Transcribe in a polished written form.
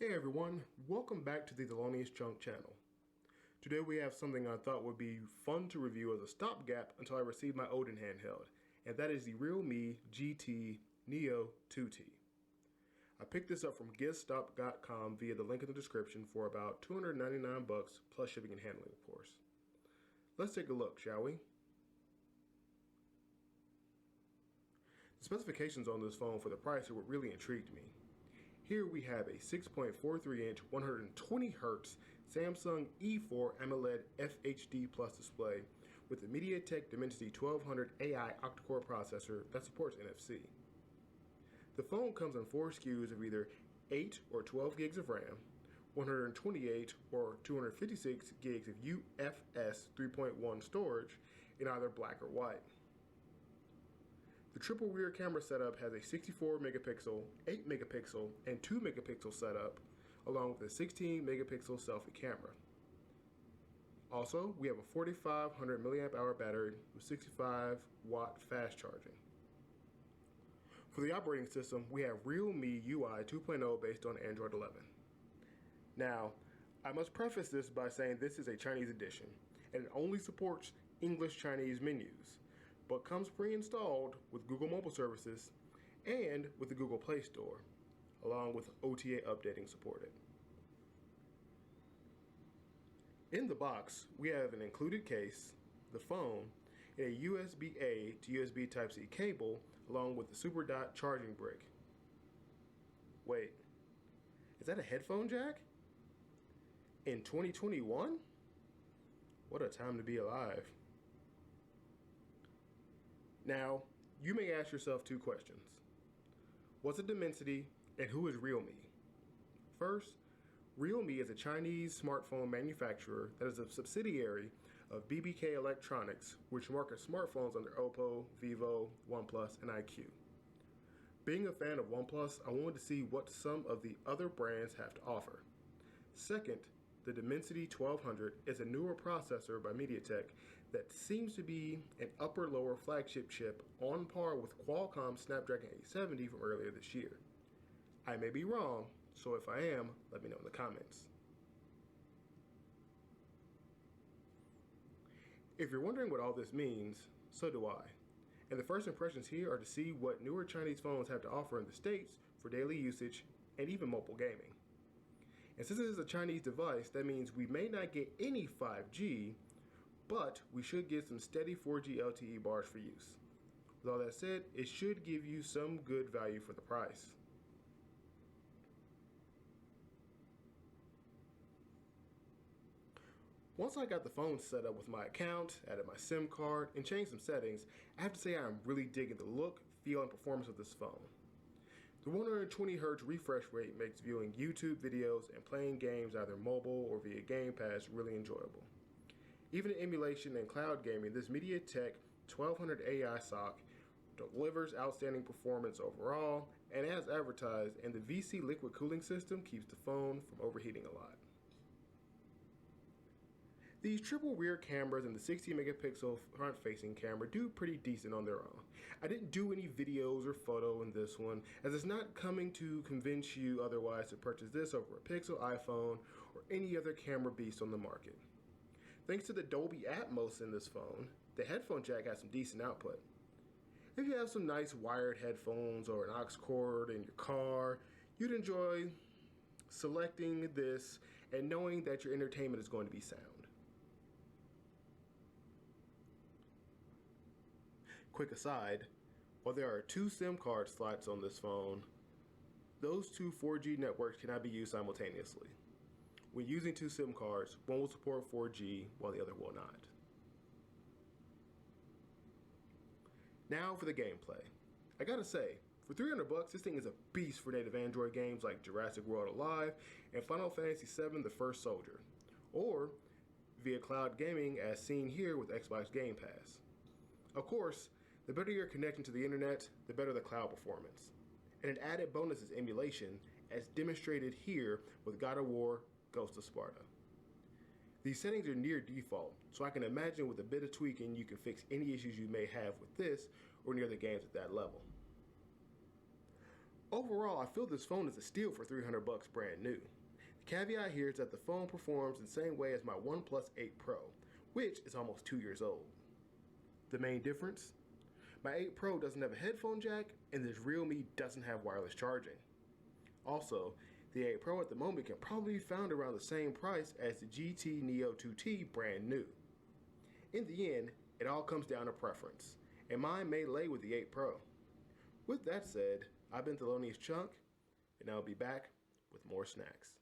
Hey everyone, welcome back to the Thelonious Chunk channel. Today we have something I thought would be fun to review as a stopgap until I receive my Odin handheld, and that is the REALME GT Neo 2T. I picked this up from giftstop.com via the link in the description for about $299 plus shipping and handling, of course. Let's take a look, shall we? The specifications on this phone for the price are what really intrigued me. Here we have a 6.43-inch 120Hz Samsung E4 AMOLED FHD Plus display with the MediaTek Dimensity 1200 AI Octa-core processor that supports NFC. The phone comes in 4 SKUs of either 8 or 12 gigs of RAM, 128 or 256 gigs of UFS 3.1 storage in either black or white. The triple rear camera setup has a 64 megapixel, 8 megapixel, and 2 megapixel setup, along with a 16 megapixel selfie camera. Also, we have a 4500 milliamp hour battery with 65 watt fast charging. For the operating system, we have Realme UI 2.0 based on Android 11. Now, I must preface this by saying this is a Chinese edition, and it only supports English Chinese menus, but comes pre-installed with Google Mobile Services and with the Google Play Store, along with OTA updating supported. In the box, we have an included case, the phone, and a USB-A to USB Type-C cable, along with the Super Dot charging brick. Wait, is that a headphone jack? In 2021? What a time to be alive. Now, you may ask yourself 2 questions. What's a Dimensity and who is Realme? First, Realme is a Chinese smartphone manufacturer that is a subsidiary of BBK Electronics, which markets smartphones under Oppo, Vivo, OnePlus, and iQOO. Being a fan of OnePlus, I wanted to see what some of the other brands have to offer. Second, the Dimensity 1200 is a newer processor by MediaTek that seems to be an upper-lower flagship chip on par with Qualcomm's Snapdragon 870 from earlier this year. I may be wrong, so if I am, let me know in the comments. If you're wondering what all this means, so do I. And the first impressions here are to see what newer Chinese phones have to offer in the States for daily usage and even mobile gaming. And since this is a Chinese device, that means we may not get any 5G, but we should get some steady 4G LTE bars for use. With all that said, it should give you some good value for the price. Once I got the phone set up with my account, added my SIM card, and changed some settings, I have to say I'm really digging the look, feel, and performance of this phone. The 120Hz refresh rate makes viewing YouTube videos and playing games either mobile or via Game Pass really enjoyable. Even in emulation and cloud gaming, this MediaTek 1200 AI SoC delivers outstanding performance overall, and as advertised, and the VC liquid cooling system keeps the phone from overheating a lot. These triple rear cameras and the 60 megapixel front facing camera do pretty decent on their own. I didn't do any videos or photo in this one, as it's not coming to convince you otherwise to purchase this over a Pixel iPhone or any other camera beast on the market. Thanks to the Dolby Atmos in this phone, the headphone jack has some decent output. If you have some nice wired headphones or an aux cord in your car, you'd enjoy selecting this and knowing that your entertainment is going to be sound. Quick aside, while there are 2 SIM card slots on this phone, those 2 4G networks cannot be used simultaneously. When using 2 SIM cards, one will support 4G while the other will not. Now for the gameplay. I gotta say, for $300 this thing is a beast for native Android games like Jurassic World Alive and Final Fantasy VII The First Soldier, or via cloud gaming as seen here with Xbox Game Pass. Of course, the better your connection to the internet, the better the cloud performance. And an added bonus is emulation, as demonstrated here with God of War Ghost of Sparta. These settings are near default, so I can imagine with a bit of tweaking you can fix any issues you may have with this or near the games at that level. Overall, I feel this phone is a steal for $300 brand new. The caveat here is that the phone performs the same way as my OnePlus 8 Pro, which is almost 2 years old. The main difference? My 8 Pro doesn't have a headphone jack, and this Realme doesn't have wireless charging. Also, the 8 Pro at the moment can probably be found around the same price as the GT Neo 2T brand new. In the end, it all comes down to preference, and mine may lay with the 8 Pro. With that said, I've been Thelonious Chunk, and I'll be back with more snacks.